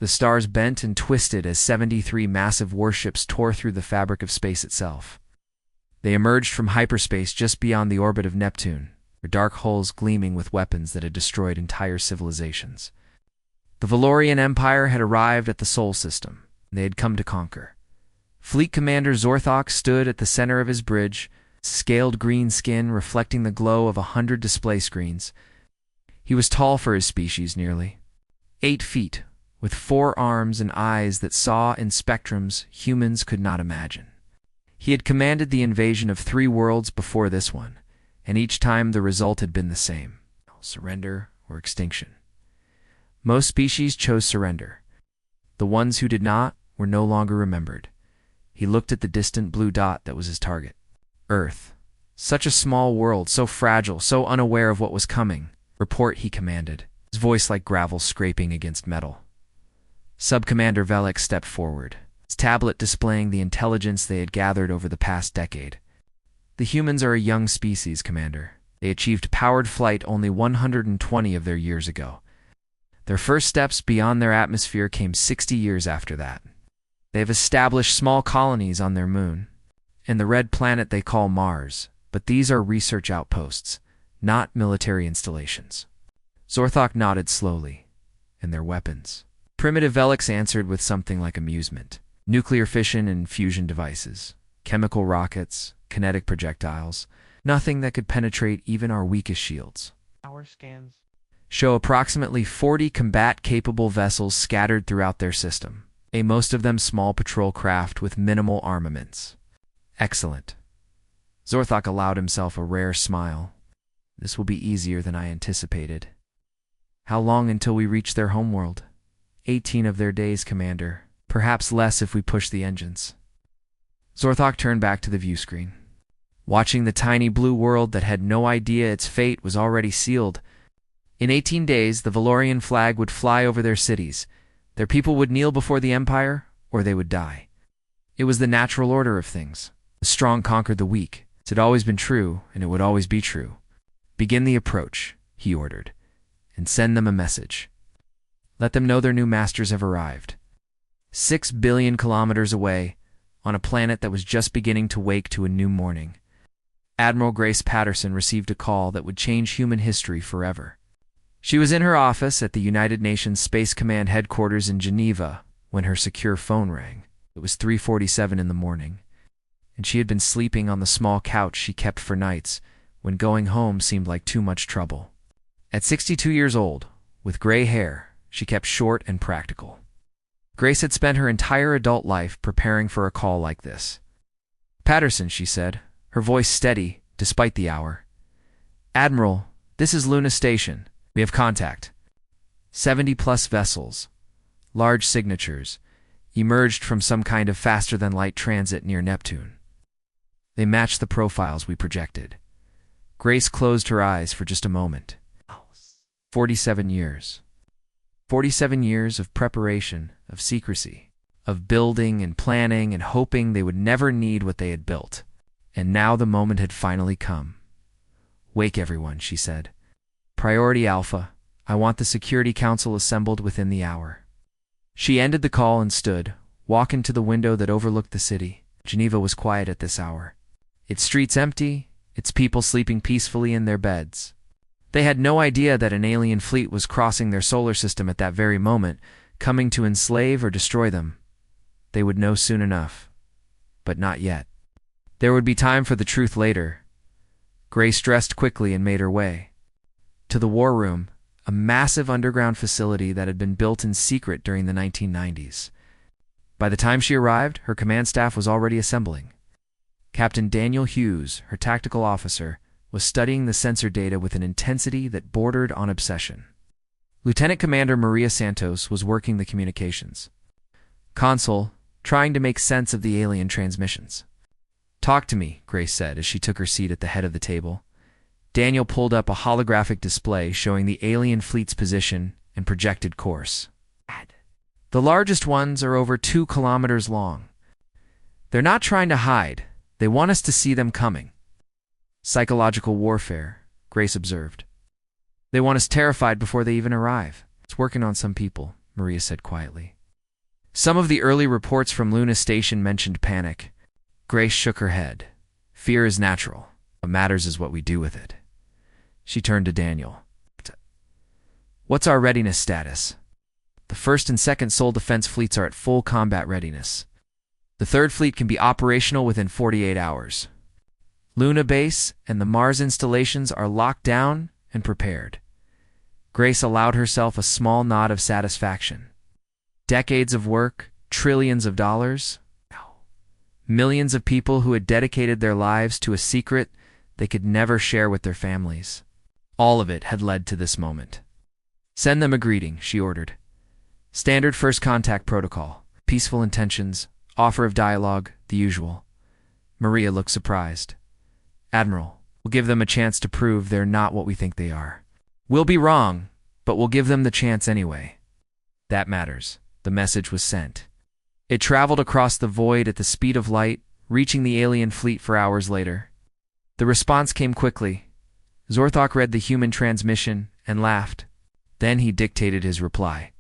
The stars bent and twisted as 73 massive warships tore through the fabric of space itself. They emerged from hyperspace just beyond the orbit of Neptune, their dark hulls gleaming with weapons that had destroyed entire civilizations. The Valorian Empire had arrived at the Sol system, and they had come to conquer. Fleet Commander Zorthok stood at the center of his bridge, scaled green skin reflecting the glow of 100 display screens. He was tall for his species, nearly 8 feet, with 4 arms and eyes that saw in spectrums humans could not imagine. He had commanded the invasion of 3 worlds before this one, and each time the result had been the same: surrender or extinction. Most species chose surrender. The ones who did not were no longer remembered. He looked at the distant blue dot that was his target. Earth. Such a small world, so fragile, so unaware of what was coming. Report, he commanded, his voice like gravel scraping against metal. Sub-Commander Velik stepped forward, his tablet displaying the intelligence they had gathered over the past decade. The humans are a young species, Commander. They achieved powered flight only 120 of their years ago. Their first steps beyond their atmosphere came 60 years after that. They have established small colonies on their moon, and the red planet they call Mars, but these are research outposts, not military installations. Zorthok nodded slowly. And their weapons. Primitive Velix answered with something like amusement. Nuclear fission and fusion devices, chemical rockets, kinetic projectiles, nothing that could penetrate even our weakest shields. Our scans show approximately 40 combat-capable vessels scattered throughout their system, most of them small patrol craft with minimal armaments. Excellent. Zorthok allowed himself a rare smile. This will be easier than I anticipated. How long until we reach their homeworld? 18 of their days, Commander. Perhaps less if we push the engines. Zorthok turned back to the view screen, watching the tiny blue world that had no idea its fate was already sealed. In 18 days, the Valorian flag would fly over their cities. Their people would kneel before the Empire, or they would die. It was the natural order of things. The strong conquered the weak. It had always been true, and it would always be true. Begin the approach, he ordered, and send them a message. Let them know their new masters have arrived. 6 billion kilometers away, on a planet that was just beginning to wake to a new morning. Admiral Grace Patterson received a call that would change human history forever. She was in her office at the United Nations Space Command headquarters in Geneva when her secure phone rang. It was 3:47 in the morning, and she had been sleeping on the small couch she kept for nights when going home seemed like too much trouble. At 62 years old, with gray hair, she kept short and practical. Grace had spent her entire adult life preparing for a call like this. "Patterson," she said, her voice steady despite the hour. "Admiral, this is Luna Station. We have contact. 70-plus vessels, large signatures, emerged from some kind of faster-than-light transit near Neptune. They matched the profiles we projected." Grace closed her eyes for just a moment. 47 years. 47 years of preparation, of secrecy, of building and planning and hoping they would never need what they had built. And now the moment had finally come. "Wake everyone," she said. "Priority Alpha, I want the Security Council assembled within the hour." She ended the call and stood, walking to the window that overlooked the city. Geneva was quiet at this hour. Its streets empty, its people sleeping peacefully in their beds. They had no idea that an alien fleet was crossing their solar system at that very moment, coming to enslave or destroy them. They would know soon enough. But not yet. There would be time for the truth later. Grace dressed quickly and made her way to the war room, a massive underground facility that had been built in secret during the 1990s. By the time she arrived, her command staff was already assembling. Captain Daniel Hughes, her tactical officer, was studying the sensor data with an intensity that bordered on obsession. Lieutenant Commander Maria Santos was working the communications console, trying to make sense of the alien transmissions. "Talk to me," Grace said as she took her seat at the head of the table. Daniel pulled up a holographic display showing the alien fleet's position and projected course. "The largest ones are over 2 kilometers long. They're not trying to hide. They want us to see them coming." "Psychological warfare," Grace observed. "They want us terrified before they even arrive. It's working on some people, Maria said quietly. Some of the early reports from Luna Station mentioned panic. Grace shook her head. Fear is natural. What matters is what we do with it. She turned to Daniel. What's our readiness status? The 1st and 2nd Soul Defense fleets are at full combat readiness. The 3rd fleet can be operational within 48 hours. Luna Base and the Mars installations are locked down and prepared. Grace allowed herself a small nod of satisfaction. Decades of work, trillions of dollars, millions of people who had dedicated their lives to a secret they could never share with their families. All of it had led to this moment. Send them a greeting, she ordered. Standard first contact protocol, peaceful intentions, offer of dialogue, the usual. Maria looked surprised. Admiral, we'll give them a chance to prove they're not what we think they are. We'll be wrong, but we'll give them the chance anyway. That matters. The message was sent. It traveled across the void at the speed of light, reaching the alien fleet 4 hours later. The response came quickly. Zorthok read the human transmission and laughed. Then he dictated his reply.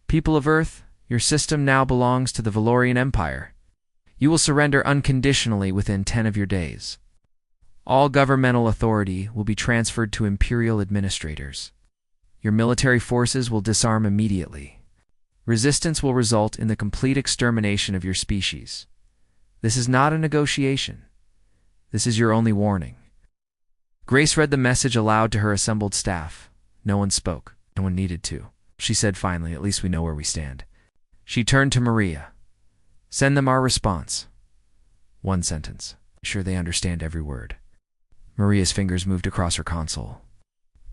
People of Earth, your system now belongs to the Valorian Empire. You will surrender unconditionally within 10 of your days. All governmental authority will be transferred to Imperial administrators. Your military forces will disarm immediately. Resistance will result in the complete extermination of your species. This is not a negotiation. This is your only warning. Grace read the message aloud to her assembled staff. No one spoke. No one needed to. She said finally, at least we know where we stand. She turned to Maria. Send them our response. 1 sentence. Sure they understand every word. Maria's fingers moved across her console.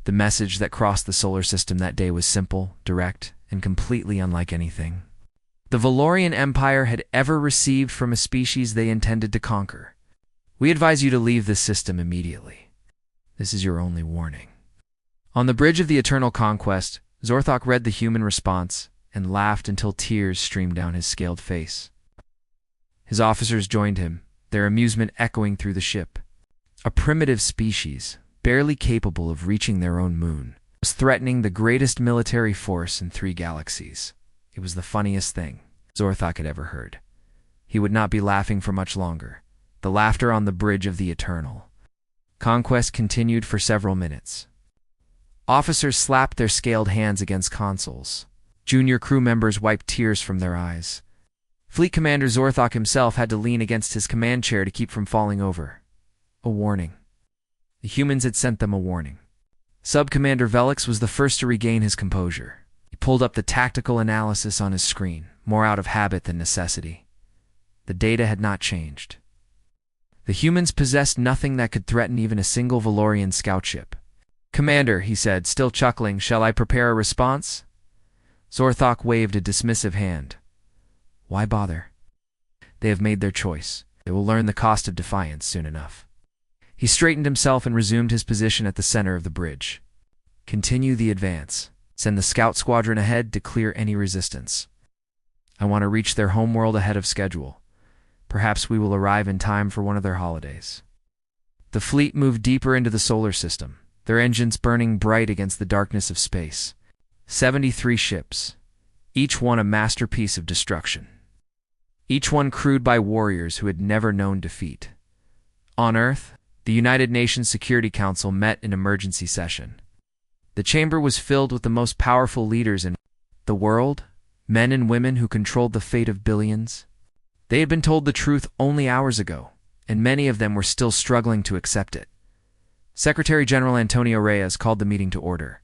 The message that crossed the solar system that day was simple, direct, and completely unlike anything the Valorian Empire had ever received from a species they intended to conquer. We advise you to leave this system immediately. This is your only warning. On the bridge of the Eternal Conquest, Zorthok read the human response and laughed until tears streamed down his scaled face. His officers joined him, their amusement echoing through the ship. A primitive species, barely capable of reaching their own moon, was threatening the greatest military force in 3 galaxies. It was the funniest thing Zorthok had ever heard. He would not be laughing for much longer. The laughter on the bridge of the Eternal. Conquest continued for several minutes. Officers slapped their scaled hands against consoles. Junior crew members wiped tears from their eyes. Fleet Commander Zorthok himself had to lean against his command chair to keep from falling over. A warning. The humans had sent them a warning. Sub-Commander Velix was the first to regain his composure. He pulled up the tactical analysis on his screen, more out of habit than necessity. The data had not changed. The humans possessed nothing that could threaten even a single Valorian scout ship. Commander, he said, still chuckling, shall I prepare a response? Zorthok waved a dismissive hand. Why bother? They have made their choice. They will learn the cost of defiance soon enough. He straightened himself and resumed his position at the center of the bridge. Continue the advance. Send the scout squadron ahead to clear any resistance. I want to reach their homeworld ahead of schedule. Perhaps we will arrive in time for one of their holidays. The fleet moved deeper into the solar system, their engines burning bright against the darkness of space. 73 ships, each one a masterpiece of destruction. Each one crewed by warriors who had never known defeat. On Earth, the United Nations Security Council met in emergency session. The chamber was filled with the most powerful leaders in the world, men and women who controlled the fate of billions. They had been told the truth only hours ago, and many of them were still struggling to accept it. Secretary General Antonio Reyes called the meeting to order.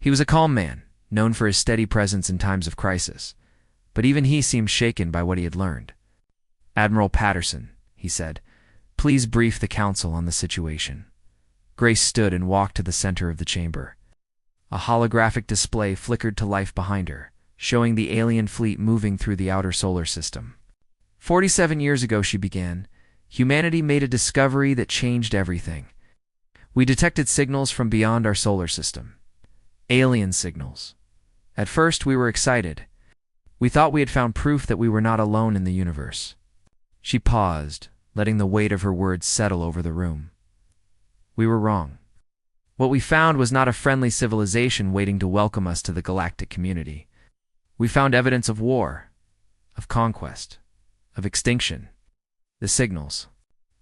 He was a calm man, known for his steady presence in times of crisis, but even he seemed shaken by what he had learned. Admiral Patterson, he said, please brief the council on the situation. Grace stood and walked to the center of the chamber. A holographic display flickered to life behind her, showing the alien fleet moving through the outer solar system. 47 years ago, she began, humanity made a discovery that changed everything. We detected signals from beyond our solar system. Alien signals. At first, we were excited. We thought we had found proof that we were not alone in the universe. She paused, letting the weight of her words settle over the room. We were wrong. What we found was not a friendly civilization waiting to welcome us to the galactic community. We found evidence of war, of conquest, of extinction. The signals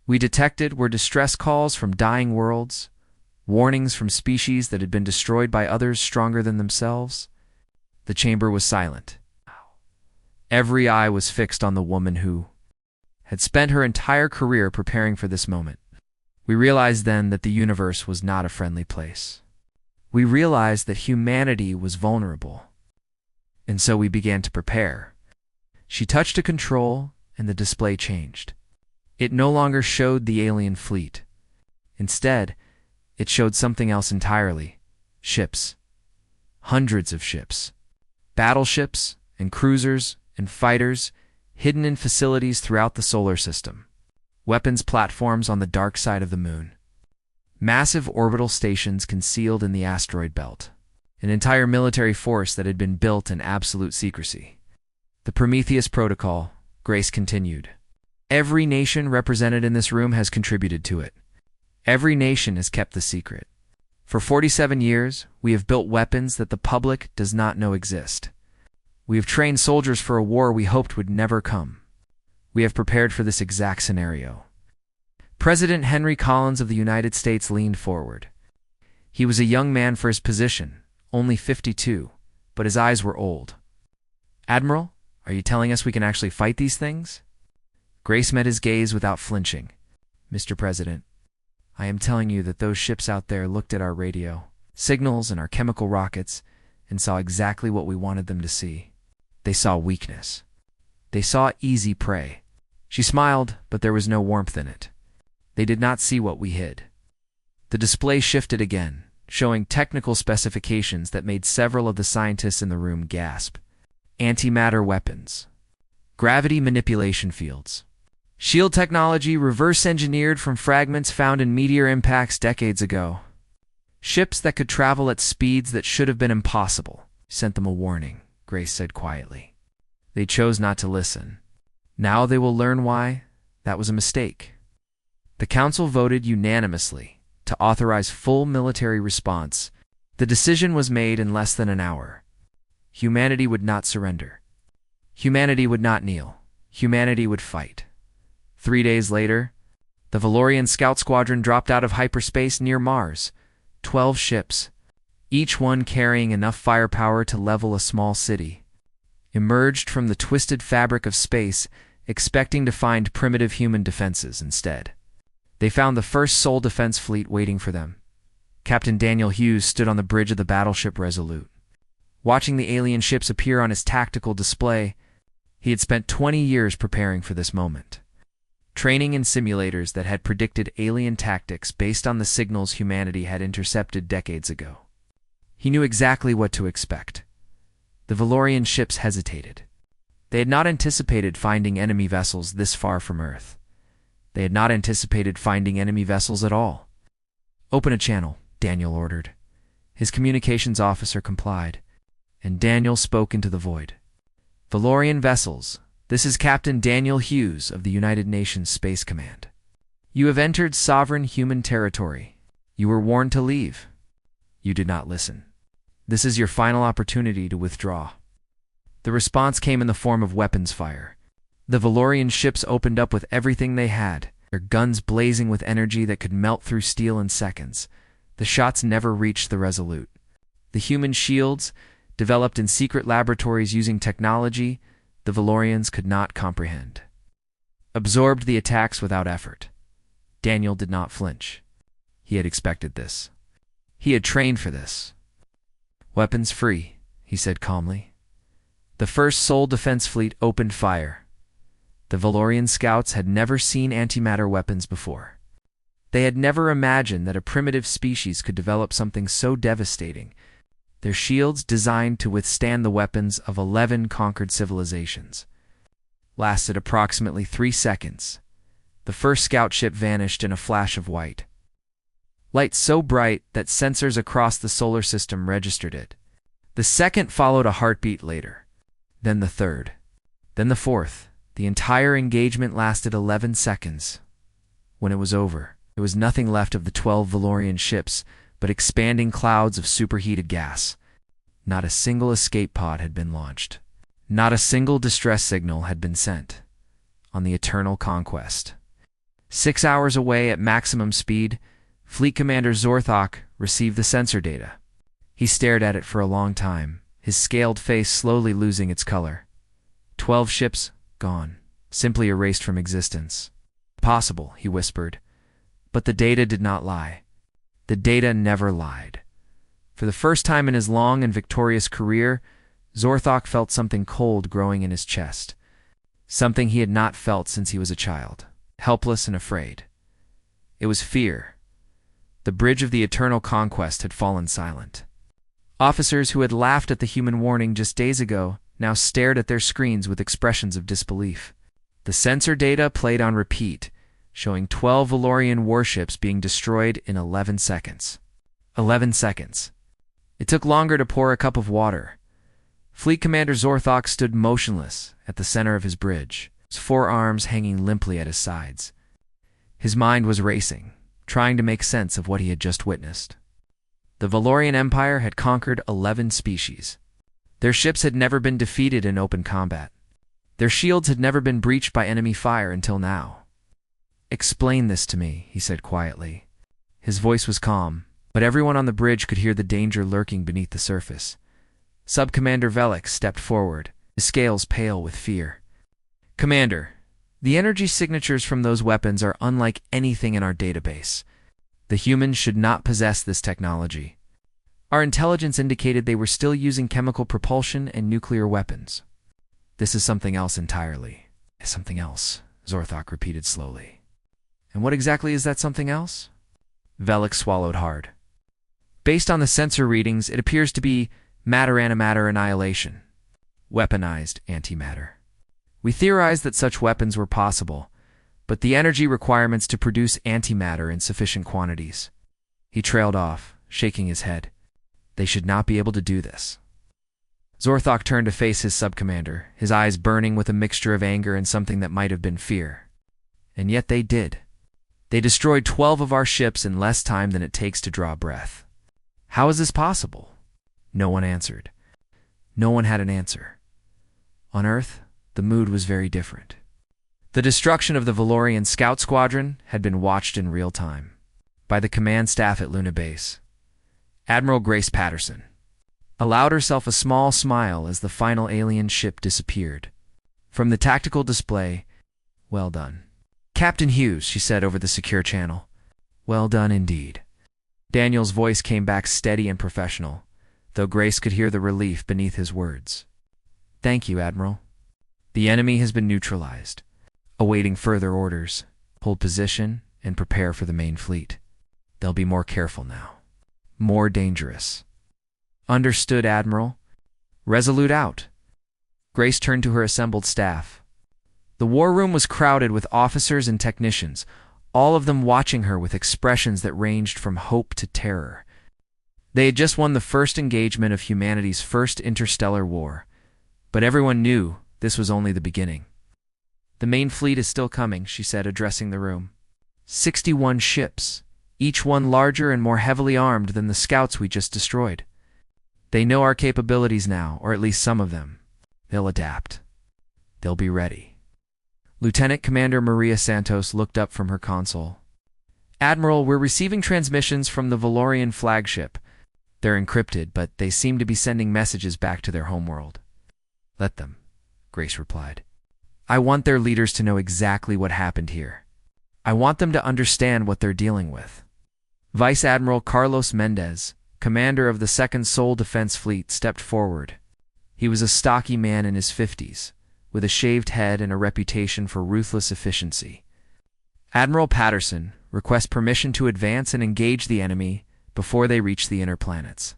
we detected were distress calls from dying worlds, warnings from species that had been destroyed by others stronger than themselves. The chamber was silent. Every eye was fixed on the woman who had spent her entire career preparing for this moment. We realized then that the universe was not a friendly place. We realized that humanity was vulnerable. And so we began to prepare. She touched a control, and the display changed. It no longer showed the alien fleet. Instead, it showed something else entirely. Ships. Hundreds of ships. Battleships and cruisers and fighters hidden in facilities throughout the solar system. Weapons platforms on the dark side of the moon. Massive orbital stations concealed in the asteroid belt. An entire military force that had been built in absolute secrecy. The Prometheus Protocol, Grace continued. Every nation represented in this room has contributed to it. Every nation has kept the secret. For 47 years, we have built weapons that the public does not know exist. We have trained soldiers for a war we hoped would never come. We have prepared for this exact scenario. President Henry Collins of the United States leaned forward. He was a young man for his position, only 52, but his eyes were old. Admiral, are you telling us we can actually fight these things? Grace met his gaze without flinching. Mr. President, I am telling you that those ships out there looked at our radio signals and our chemical rockets and saw exactly what we wanted them to see. They saw weakness. They saw easy prey. She smiled, but there was no warmth in it. They did not see what we hid. The display shifted again, showing technical specifications that made several of the scientists in the room gasp. Antimatter weapons. Gravity manipulation fields. Shield technology reverse-engineered from fragments found in meteor impacts decades ago. Ships that could travel at speeds that should have been impossible. Sent them a warning, Grace said quietly. They chose not to listen. Now they will learn why that was a mistake. The Council voted unanimously to authorize full military response. The decision was made in less than an hour. Humanity would not surrender. Humanity would not kneel. Humanity would fight. 3 days later, the Valorian Scout Squadron dropped out of hyperspace near Mars. 12 ships, each one carrying enough firepower to level a small city, emerged from the twisted fabric of space, expecting to find primitive human defenses instead. They found the first Sol defense fleet waiting for them. Captain Daniel Hughes stood on the bridge of the battleship Resolute. Watching the alien ships appear on his tactical display, he had spent 20 years preparing for this moment. Training in simulators that had predicted alien tactics based on the signals humanity had intercepted decades ago. He knew exactly what to expect. The Valorian ships hesitated. They had not anticipated finding enemy vessels this far from Earth. They had not anticipated finding enemy vessels at all. Open a channel, Daniel ordered. His communications officer complied, and Daniel spoke into the void. Valorian vessels, this is Captain Daniel Hughes of the United Nations Space Command. You have entered sovereign human territory. You were warned to leave. You did not listen. This is your final opportunity to withdraw. The response came in the form of weapons fire. The Valorian ships opened up with everything they had, their guns blazing with energy that could melt through steel in seconds. The shots never reached the Resolute. The human shields, developed in secret laboratories using technology the Valorians could not comprehend, absorbed the attacks without effort. Daniel did not flinch. He had expected this. He had trained for this. Weapons free, he said calmly. The first Sol defense fleet opened fire. The Valorian scouts had never seen antimatter weapons before. They had never imagined that a primitive species could develop something so devastating. Their shields, designed to withstand the weapons of 11 conquered civilizations, lasted approximately 3 seconds. The first scout ship vanished in a flash of white. Light so bright that sensors across the solar system registered it. The second followed a heartbeat later. Then the third. Then the fourth. The entire engagement lasted 11 seconds. When it was over, there was nothing left of the 12 Valorian ships but expanding clouds of superheated gas. Not a single escape pod had been launched. Not a single distress signal had been sent on the Eternal Conquest. 6 hours away at maximum speed, Fleet Commander Zorthok received the sensor data. He stared at it for a long time, his scaled face slowly losing its color. 12 ships gone, simply erased from existence. Possible, he whispered. But the data did not lie. The data never lied. For the first time in his long and victorious career, Zorthok felt something cold growing in his chest. Something he had not felt since he was a child, helpless and afraid. It was fear. The bridge of the Eternal Conquest had fallen silent. Officers who had laughed at the human warning just days ago now stared at their screens with expressions of disbelief. The sensor data played on repeat, showing 12 Valorian warships being destroyed in 11 seconds. 11 seconds. It took longer to pour a cup of water. Fleet Commander Zorthok stood motionless at the center of his bridge, his forearms hanging limply at his sides. His mind was racing, trying to make sense of what he had just witnessed. The Valorian Empire had conquered 11 species. Their ships had never been defeated in open combat. Their shields had never been breached by enemy fire until now. "Explain this to me," he said quietly. His voice was calm, but everyone on the bridge could hear the danger lurking beneath the surface. Sub-Commander Velik stepped forward, his scales pale with fear. "Commander, the energy signatures from those weapons are unlike anything in our database. The humans should not possess this technology. Our intelligence indicated they were still using chemical propulsion and nuclear weapons. This is something else entirely." "Something else," Zorthok repeated slowly. "And what exactly is that something else?" Velik swallowed hard. "Based on the sensor readings, it appears to be matter-antimatter annihilation. Weaponized antimatter. We theorized that such weapons were possible, but the energy requirements to produce antimatter in sufficient quantities." He trailed off, shaking his head. "They should not be able to do this." Zorthok turned to face his sub-commander, his eyes burning with a mixture of anger and something that might have been fear. "And yet they did. They destroyed 12 of our ships in less time than it takes to draw breath. How is this possible?" No one answered. No one had an answer. On Earth, the mood was very different. The destruction of the Valorian Scout Squadron had been watched in real time by the command staff at Luna Base. Admiral Grace Patterson allowed herself a small smile as the final alien ship disappeared. From the tactical display, "Well done, Captain Hughes," she said over the secure channel. "Well done indeed." Daniel's voice came back steady and professional, though Grace could hear the relief beneath his words. "Thank you, Admiral. The enemy has been neutralized. Awaiting further orders. Hold position and prepare for the main fleet. They'll be more careful now. More dangerous." "Understood, Admiral." "Resolute out." Grace turned to her assembled staff. The war room was crowded with officers and technicians, all of them watching her with expressions that ranged from hope to terror. They had just won the first engagement of humanity's first interstellar war, but everyone knew this was only the beginning. "The main fleet is still coming," she said, addressing the room. 61 ships, each one larger and more heavily armed than the scouts we just destroyed. They know our capabilities now, or at least some of them. They'll adapt. They'll be ready. Lieutenant Commander Maria Santos looked up from her console. "Admiral, we're receiving transmissions from the Valorian flagship. They're encrypted, but they seem to be sending messages back to their homeworld." "Let them," Grace replied. "I want their leaders to know exactly what happened here. I want them to understand what they're dealing with." Vice Admiral Carlos Mendez, commander of the 2nd Seoul Defense Fleet, stepped forward. He was a stocky man in his 50s, with a shaved head and a reputation for ruthless efficiency. "Admiral Patterson requests permission to advance and engage the enemy before they reach the inner planets."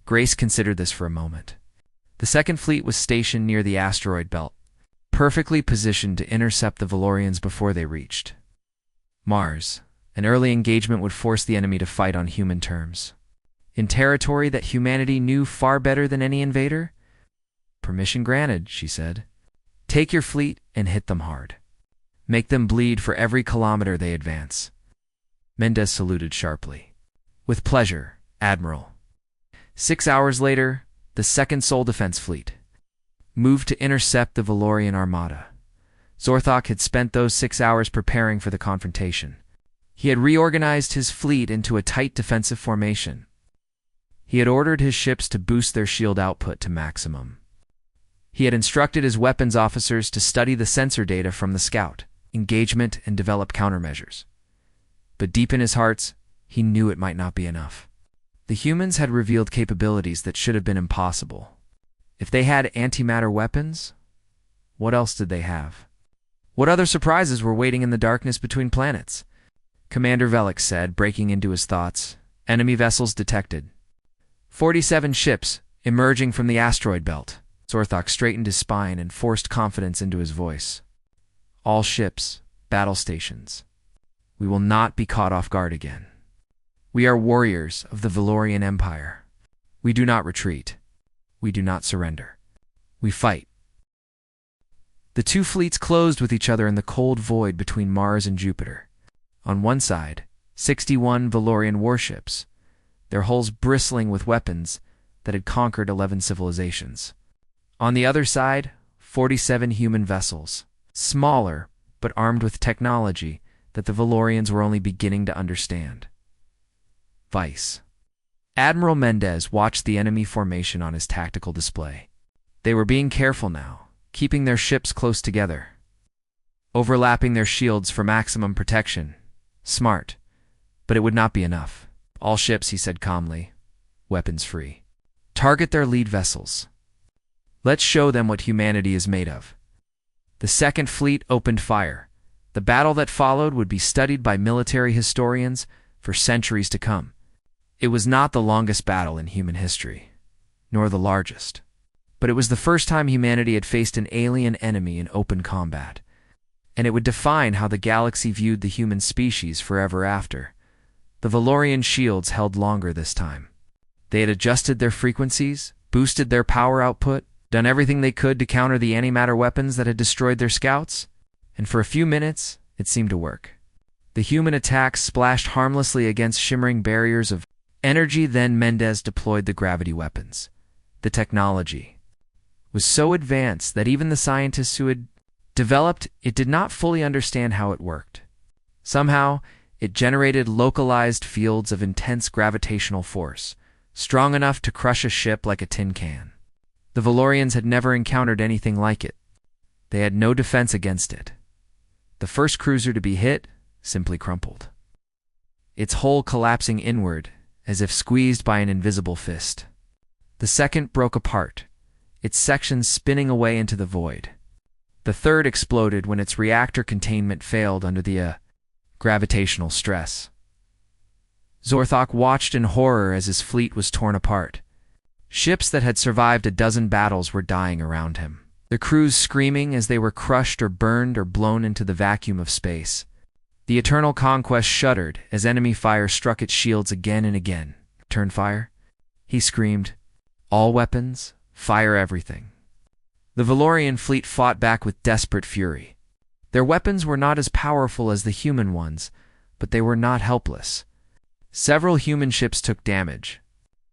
Grace considered this for a moment. The 2nd Fleet was stationed near the asteroid belt, perfectly positioned to intercept the Valorians before they reached Mars. An early engagement would force the enemy to fight on human terms, in territory that humanity knew far better than any invader. "Permission granted," she said. "Take your fleet and hit them hard. Make them bleed for every kilometer they advance." Mendez saluted sharply. "With pleasure, Admiral." 6 hours later, the 2nd Seoul Defense Fleet. moved to intercept the Valorian armada. Zorthok had spent those 6 hours preparing for the confrontation. He had reorganized his fleet into a tight defensive formation. He had ordered his ships to boost their shield output to maximum. He had instructed his weapons officers to study the sensor data from the scout, engagement, and develop countermeasures. But deep in his hearts, he knew it might not be enough. The humans had revealed capabilities that should have been impossible. If they had antimatter weapons, what else did they have? What other surprises were waiting in the darkness between planets? Commander Velix said, breaking into his thoughts. Enemy vessels detected. 47 ships emerging from the asteroid belt. Zorthok straightened his spine and forced confidence into his voice. All ships, battle stations. We will not be caught off guard again. We are warriors of the Valorian Empire. We do not retreat. We do not surrender. We fight. The two fleets closed with each other in the cold void between Mars and Jupiter. On one side, 61 Valorian warships, their hulls bristling with weapons that had conquered 11 civilizations. On the other side, 47 human vessels, smaller but armed with technology that the Valorians were only beginning to understand. Vice. Admiral Mendez watched the enemy formation on his tactical display. They were being careful now, keeping their ships close together, overlapping their shields for maximum protection. Smart, but it would not be enough. All ships, he said calmly, weapons free. Target their lead vessels. Let's show them what humanity is made of. The Second Fleet opened fire. The battle that followed would be studied by military historians for centuries to come. It was not the longest battle in human history, nor the largest, but it was the first time humanity had faced an alien enemy in open combat, and it would define how the galaxy viewed the human species forever after. The Valorian shields held longer this time. They had adjusted their frequencies, boosted their power output, done everything they could to counter the antimatter weapons that had destroyed their scouts, and for a few minutes, it seemed to work. The human attacks splashed harmlessly against shimmering barriers of energy. Then Mendez deployed the gravity weapons. The technology was so advanced that even the scientists who had developed it did not fully understand how it worked. Somehow, it generated localized fields of intense gravitational force, strong enough to crush a ship like a tin can. The Valorians had never encountered anything like it. They had no defense against it. The first cruiser to be hit simply crumpled, its hull collapsing inward as if squeezed by an invisible fist. The second broke apart, its sections spinning away into the void. The third exploded when its reactor containment failed under the gravitational stress. Zorthok watched in horror as his fleet was torn apart. Ships that had survived a dozen battles were dying around him, their crews screaming as they were crushed or burned or blown into the vacuum of space. The Eternal Conquest shuddered as enemy fire struck its shields again and again. Turn fire? He screamed. All weapons, fire everything. The Valorian fleet fought back with desperate fury. Their weapons were not as powerful as the human ones, but they were not helpless. Several human ships took damage.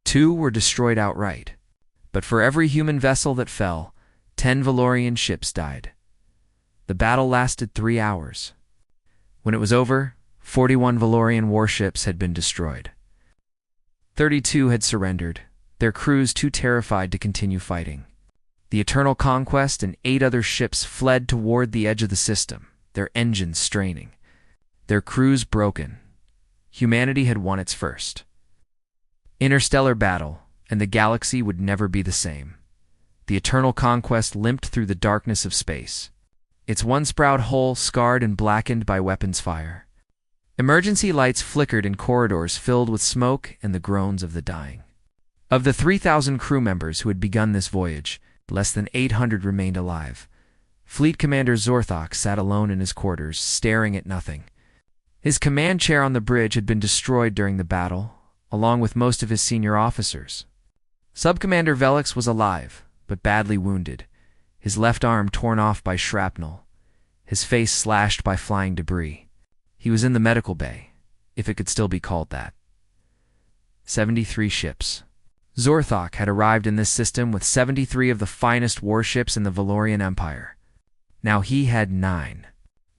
2 were destroyed outright. But for every human vessel that fell, 10 Valorian ships died. The battle lasted 3 hours. When it was over, 41 Valorian warships had been destroyed. 32 had surrendered, their crews too terrified to continue fighting. The Eternal Conquest and 8 other ships fled toward the edge of the system, their engines straining, their crews broken. Humanity had won its first interstellar battle, and the galaxy would never be the same. The Eternal Conquest limped through the darkness of space, its one-sprout hull scarred and blackened by weapons fire. Emergency lights flickered in corridors filled with smoke and the groans of the dying. Of the 3,000 crew members who had begun this voyage, less than 800 remained alive. Fleet Commander Zorthok sat alone in his quarters, staring at nothing. His command chair on the bridge had been destroyed during the battle, along with most of his senior officers. Subcommander Velix was alive, but badly wounded, his left arm torn off by shrapnel, his face slashed by flying debris. He was in the medical bay, if it could still be called that. 73 ships. Zorthok had arrived in this system with 73 of the finest warships in the Valorian Empire. Now he had 9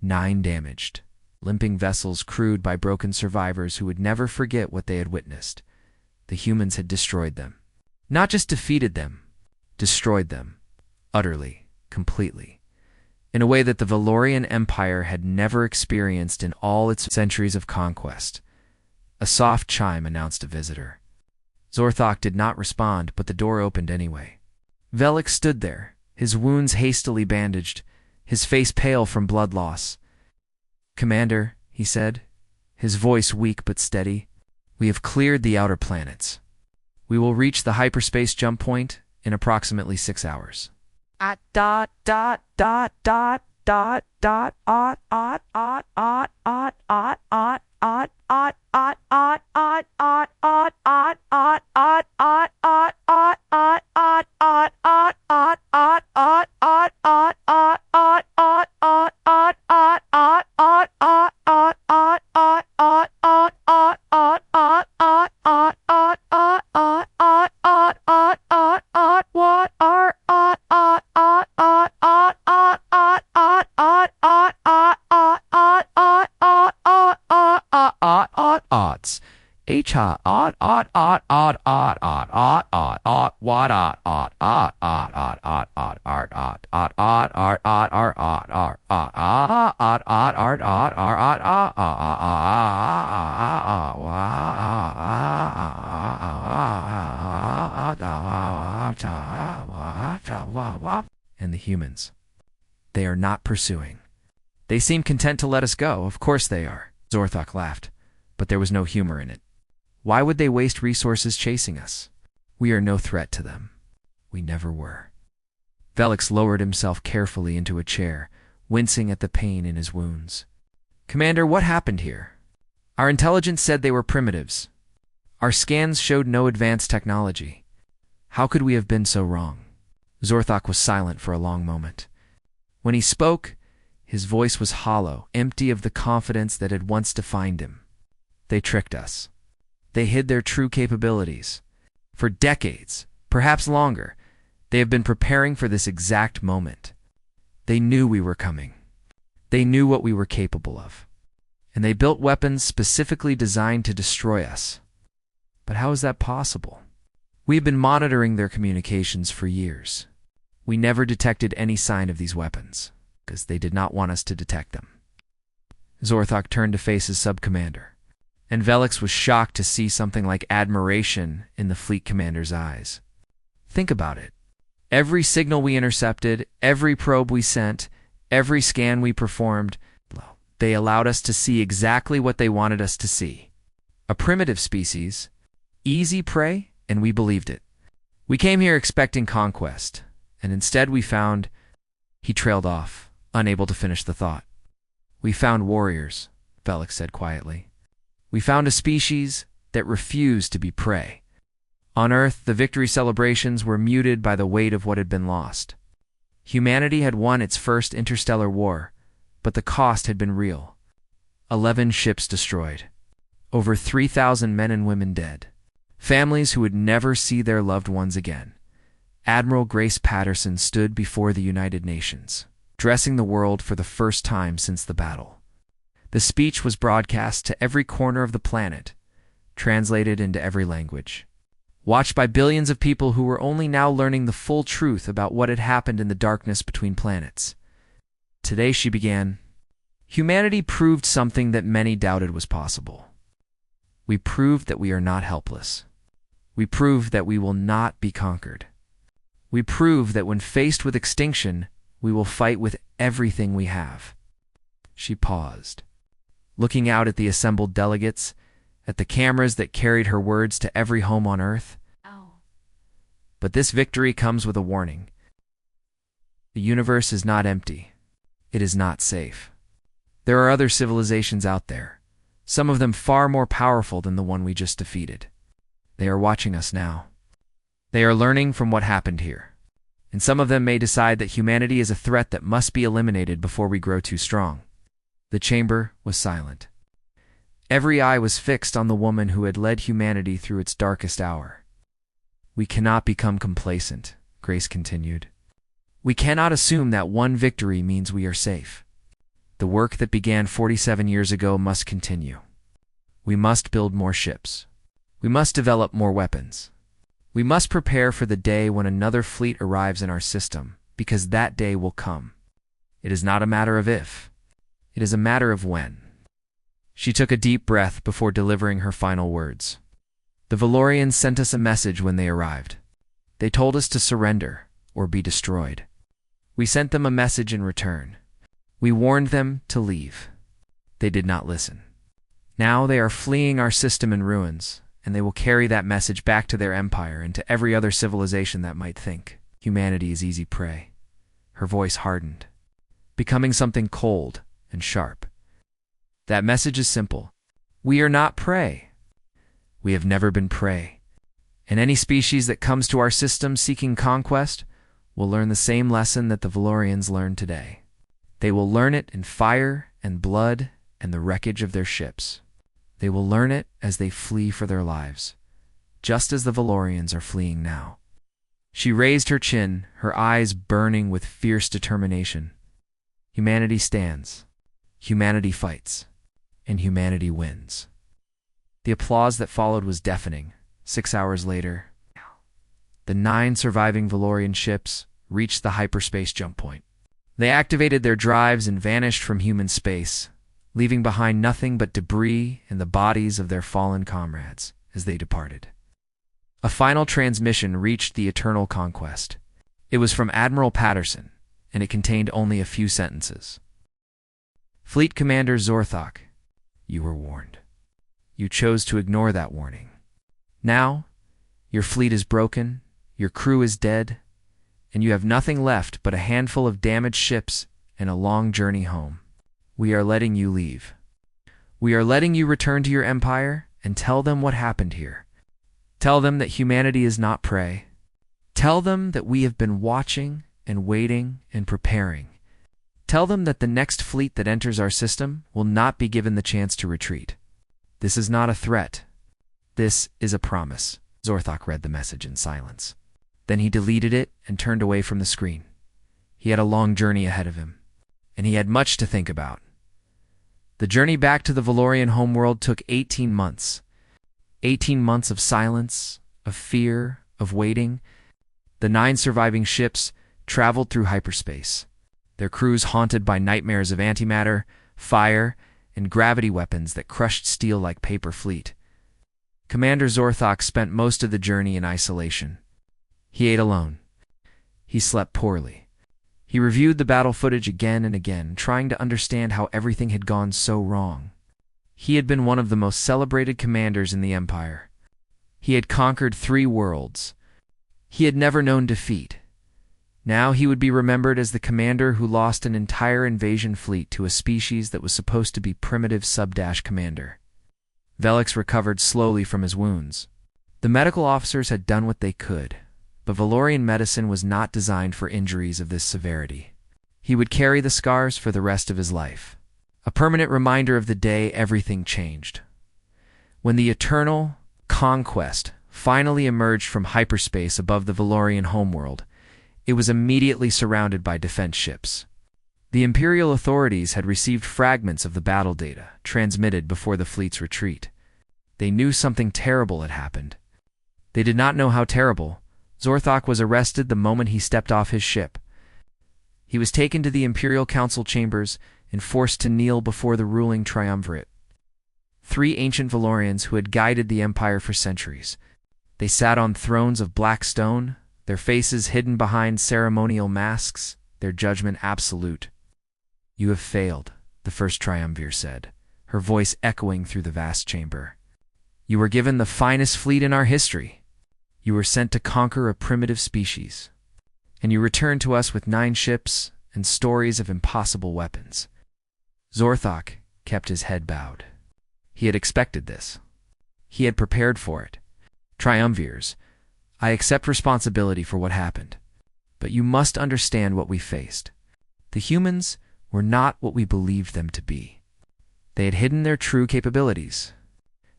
damaged, limping vessels crewed by broken survivors who would never forget what they had witnessed. The humans had destroyed them. Not just defeated them, destroyed them. Utterly, completely. In a way that the Valorian Empire had never experienced in all its centuries of conquest. A soft chime announced a visitor. Zorthok did not respond, but the door opened anyway. Velix stood there, his wounds hastily bandaged, his face pale from blood loss. "Commander," he said, his voice weak but steady, "we have cleared the outer planets. We will reach the hyperspace jump point in approximately 6 hours." And the humans. They are not pursuing. They seem content to let us go. Of course they are. Zorthok laughed, but there was no humor in it. Why would they waste resources chasing us? We are no threat to them. We never were. Velix lowered himself carefully into a chair, wincing at the pain in his wounds. "Commander, what happened here? Our intelligence said they were primitives. Our scans showed no advanced technology. How could we have been so wrong?" Zorthok was silent for a long moment. When he spoke, his voice was hollow, empty of the confidence that had once defined him. "They tricked us. They hid their true capabilities. For decades, perhaps longer, they have been preparing for this exact moment. They knew we were coming. They knew what we were capable of. And they built weapons specifically designed to destroy us. But how is that possible? We've been monitoring their communications for years. We never detected any sign of these weapons, because they did not want us to detect them." Zorthok turned to face his sub-commander, and Velix was shocked to see something like admiration in the fleet commander's eyes. Think about it. Every signal we intercepted, every probe we sent, every scan we performed, they allowed us to see exactly what they wanted us to see. A primitive species, easy prey, and we believed it. We came here expecting conquest, and instead we found... He trailed off, unable to finish the thought. "We found warriors," Velix said quietly. "We found a species that refused to be prey. On Earth, the victory celebrations were muted by the weight of what had been lost. Humanity had won its first interstellar war, but the cost had been real. 11 ships destroyed. Over 3,000 men and women dead. Families who would never see their loved ones again. Admiral Grace Patterson stood before the United Nations, addressing the world for the first time since the battle. The speech was broadcast to every corner of the planet, translated into every language, watched by billions of people who were only now learning the full truth about what had happened in the darkness between planets. Today she began, "Humanity proved something that many doubted was possible. We proved that we are not helpless. We proved that we will not be conquered. We prove that when faced with extinction, we will fight with everything we have." She paused, looking out at the assembled delegates, at the cameras that carried her words to every home on Earth. But this victory comes with a warning. The universe is not empty. It is not safe. There are other civilizations out there, some of them far more powerful than the one we just defeated. They are watching us now. They are learning from what happened here, and some of them may decide that humanity is a threat that must be eliminated before we grow too strong. The chamber was silent. Every eye was fixed on the woman who had led humanity through its darkest hour. We cannot become complacent, Grace continued. We cannot assume that one victory means we are safe. The work that began 47 years ago must continue. We must build more ships. We must develop more weapons. We must prepare for the day when another fleet arrives in our system, because that day will come. It is not a matter of if. It is a matter of when. She took a deep breath before delivering her final words. The Valorians sent us a message when they arrived. They told us to surrender or be destroyed. We sent them a message in return. We warned them to leave. They did not listen. Now they are fleeing our system in ruins, and they will carry that message back to their empire and to every other civilization that might think humanity is easy prey. Her voice hardened, becoming something cold and sharp. That message is simple. We are not prey. We have never been prey. And any species that comes to our system seeking conquest will learn the same lesson that the Valorians learned today. They will learn it in fire and blood and the wreckage of their ships. They will learn it as they flee for their lives, just as the Valorians are fleeing now. She raised her chin, her eyes burning with fierce determination. Humanity stands. Humanity fights. And humanity wins. The applause that followed was deafening. 6 hours later, the 9 surviving Valorian ships reached the hyperspace jump point. They activated their drives and vanished from human space, leaving behind nothing but debris and the bodies of their fallen comrades as they departed. A final transmission reached the Eternal Conquest. It was from Admiral Patterson, and it contained only a few sentences. Fleet Commander Zorthok, you were warned. You chose to ignore that warning. Now, your fleet is broken, your crew is dead, and you have nothing left but a handful of damaged ships and a long journey home. We are letting you leave. We are letting you return to your empire and tell them what happened here. Tell them that humanity is not prey. Tell them that we have been watching and waiting and preparing. Tell them that the next fleet that enters our system will not be given the chance to retreat. This is not a threat. This is a promise. Zorthok read the message in silence. Then he deleted it and turned away from the screen. He had a long journey ahead of him, and he had much to think about. The journey back to the Valorian homeworld took 18 months. 18 months of silence, of fear, of waiting. The 9 surviving ships traveled through hyperspace, their crews haunted by nightmares of antimatter, fire, and gravity weapons that crushed steel like paper fleet. Commander Zorthok spent most of the journey in isolation. He ate alone. He slept poorly. He reviewed the battle footage again and again, trying to understand how everything had gone so wrong. He had been one of the most celebrated commanders in the Empire. He had conquered 3 worlds. He had never known defeat. Now he would be remembered as the commander who lost an entire invasion fleet to a species that was supposed to be primitive sub-commander. Velix recovered slowly from his wounds. The medical officers had done what they could, but Valorian medicine was not designed for injuries of this severity. He would carry the scars for the rest of his life, a permanent reminder of the day everything changed. When the Eternal Conquest finally emerged from hyperspace above the Valorian homeworld, it was immediately surrounded by defense ships. The Imperial authorities had received fragments of the battle data transmitted before the fleet's retreat. They knew something terrible had happened. They did not know how terrible. Zorthok was arrested the moment he stepped off his ship. He was taken to the Imperial Council chambers and forced to kneel before the ruling triumvirate. 3 ancient Valorians who had guided the Empire for centuries. They sat on thrones of black stone, their faces hidden behind ceremonial masks, their judgment absolute. You have failed, the first triumvir said, her voice echoing through the vast chamber. You were given the finest fleet in our history. You were sent to conquer a primitive species. And you returned to us with 9 ships and stories of impossible weapons. Zorthok kept his head bowed. He had expected this. He had prepared for it. Triumvirs, I accept responsibility for what happened. But you must understand what we faced. The humans were not what we believed them to be. They had hidden their true capabilities.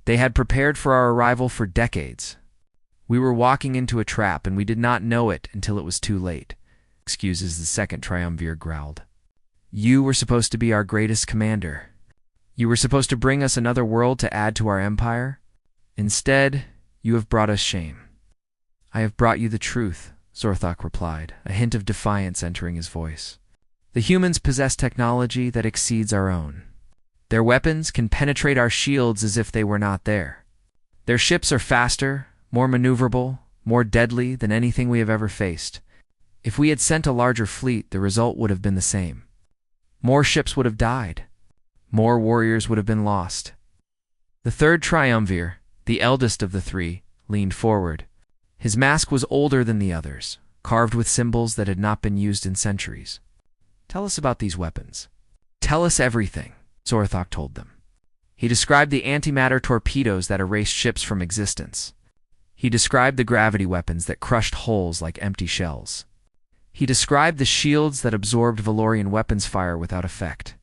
They had prepared for our arrival for decades. We were walking into a trap, and we did not know it until it was too late. Excuses, the second triumvirate growled. You were supposed to be our greatest commander. You were supposed to bring us another world to add to our empire. Instead, you have brought us shame. I have brought you the truth, Zorthok replied, a hint of defiance entering his voice. The humans possess technology that exceeds our own. Their weapons can penetrate our shields as if they were not there. Their ships are faster, more maneuverable, more deadly than anything we have ever faced. If we had sent a larger fleet, the result would have been the same. More ships would have died. More warriors would have been lost. The third triumvirate, the eldest of the three, leaned forward. His mask was older than the others, carved with symbols that had not been used in centuries. Tell us about these weapons. Tell us everything, Zorthok told them. He described the antimatter torpedoes that erased ships from existence. He described the gravity weapons that crushed hulls like empty shells. He described the shields that absorbed Valorian weapons fire without effect.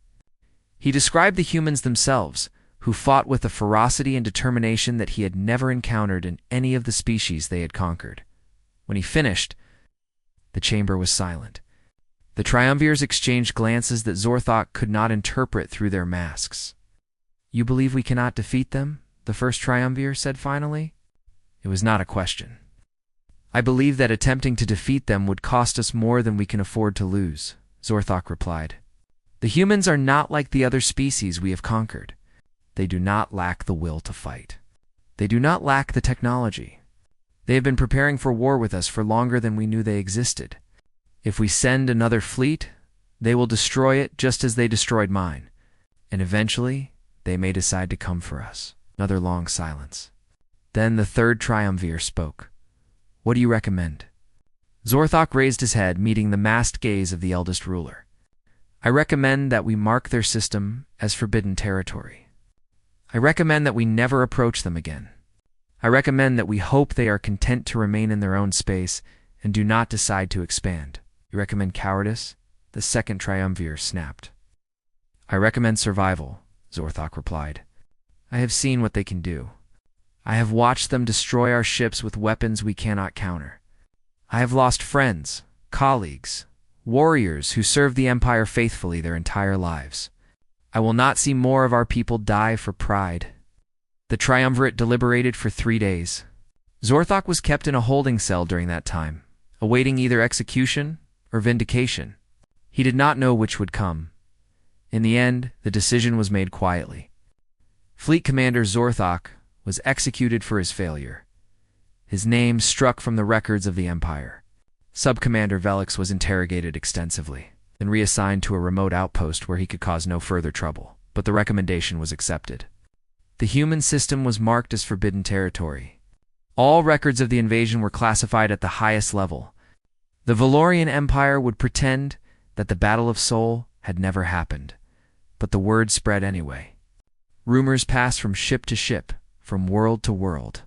He described the humans themselves, who fought with a ferocity and determination that he had never encountered in any of the species they had conquered. When he finished, the chamber was silent. The triumvirs exchanged glances that Zorthok could not interpret through their masks. You believe we cannot defeat them? The first triumvir said finally. It was not a question. I believe that attempting to defeat them would cost us more than we can afford to lose, Zorthok replied. The humans are not like the other species we have conquered. They do not lack the will to fight. They do not lack the technology. They have been preparing for war with us for longer than we knew they existed. If we send another fleet, they will destroy it just as they destroyed mine. And eventually, they may decide to come for us. Another long silence. Then the third triumvirate spoke. What do you recommend? Zorthok raised his head, meeting the masked gaze of the eldest ruler. I recommend that we mark their system as forbidden territory. I recommend that we never approach them again. I recommend that we hope they are content to remain in their own space and do not decide to expand. You recommend cowardice? The second triumvirate snapped. I recommend survival, Zorthok replied. I have seen what they can do. I have watched them destroy our ships with weapons we cannot counter. I have lost friends, colleagues, warriors who served the Empire faithfully their entire lives. I will not see more of our people die for pride. The triumvirate deliberated for 3 days. Zorthok was kept in a holding cell during that time, awaiting either execution or vindication. He did not know which would come. In the end, the decision was made quietly. Fleet Commander Zorthok was executed for his failure. His name struck from the records of the Empire. Sub-Commander Velix was interrogated extensively, then reassigned to a remote outpost where he could cause no further trouble, but the recommendation was accepted. The human system was marked as forbidden territory. All records of the invasion were classified at the highest level. The Valorian Empire would pretend that the Battle of Seoul had never happened, but the word spread anyway. Rumors passed from ship to ship, from world to world.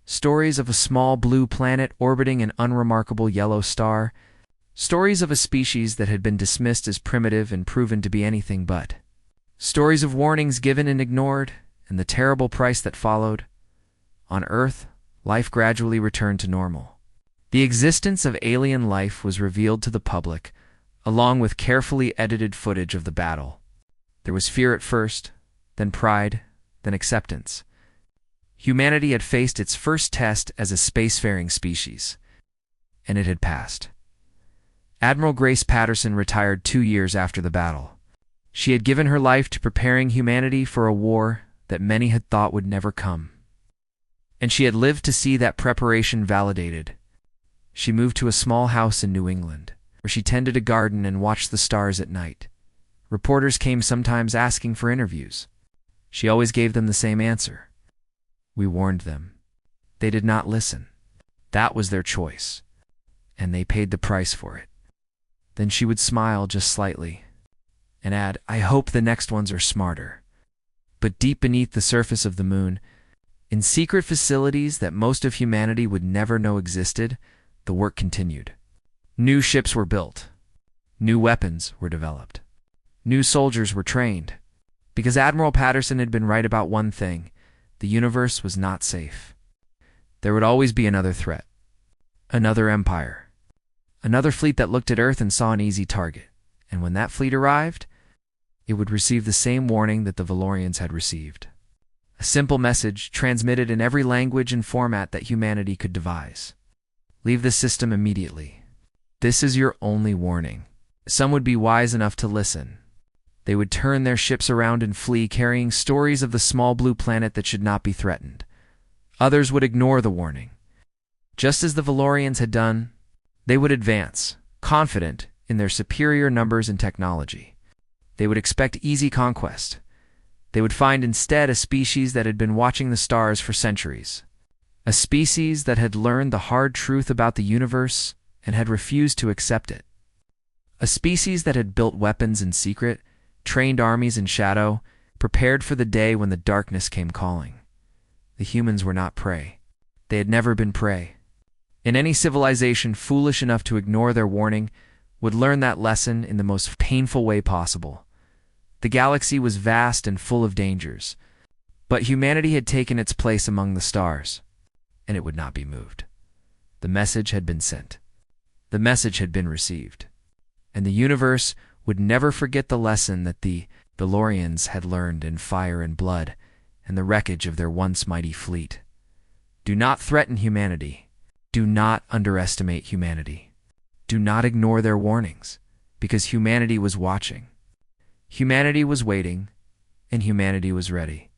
Stories of a small blue planet orbiting an unremarkable yellow star. Stories of a species that had been dismissed as primitive and proven to be anything but. Stories of warnings given and ignored, and the terrible price that followed. On Earth, life gradually returned to normal. The existence of alien life was revealed to the public, along with carefully edited footage of the battle. There was fear at first, then pride, then acceptance. Humanity had faced its first test as a spacefaring species, and it had passed. Admiral Grace Patterson retired 2 years after the battle. She had given her life to preparing humanity for a war that many had thought would never come. And she had lived to see that preparation validated. She moved to a small house in New England, where she tended a garden and watched the stars at night. Reporters came sometimes asking for interviews. She always gave them the same answer. We warned them. They did not listen. That was their choice, and they paid the price for it. Then she would smile just slightly and add, I hope the next ones are smarter. But deep beneath the surface of the moon, in secret facilities that most of humanity would never know existed, the work continued. New ships were built. New weapons were developed. New soldiers were trained. Because Admiral Patterson had been right about one thing, the universe was not safe. There would always be another threat, another empire, another fleet that looked at Earth and saw an easy target. And when that fleet arrived, it would receive the same warning that the Valorians had received. A simple message transmitted in every language and format that humanity could devise. Leave the system immediately. This is your only warning. Some would be wise enough to listen. They would turn their ships around and flee, carrying stories of the small blue planet that should not be threatened. Others would ignore the warning. Just as the Valorians had done, they would advance, confident in their superior numbers and technology. They would expect easy conquest. They would find instead a species that had been watching the stars for centuries. A species that had learned the hard truth about the universe and had refused to accept it. A species that had built weapons in secret, trained armies in shadow, prepared for the day when the darkness came calling. The humans were not prey. They had never been prey. And any civilization foolish enough to ignore their warning would learn that lesson in the most painful way possible. The galaxy was vast and full of dangers, but humanity had taken its place among the stars, and it would not be moved. The message had been sent. The message had been received. And the universe would never forget the lesson that the Valorians had learned in fire and blood and the wreckage of their once mighty fleet. Do not threaten humanity. Do not underestimate humanity. Do not ignore their warnings, because humanity was watching. Humanity was waiting, and humanity was ready.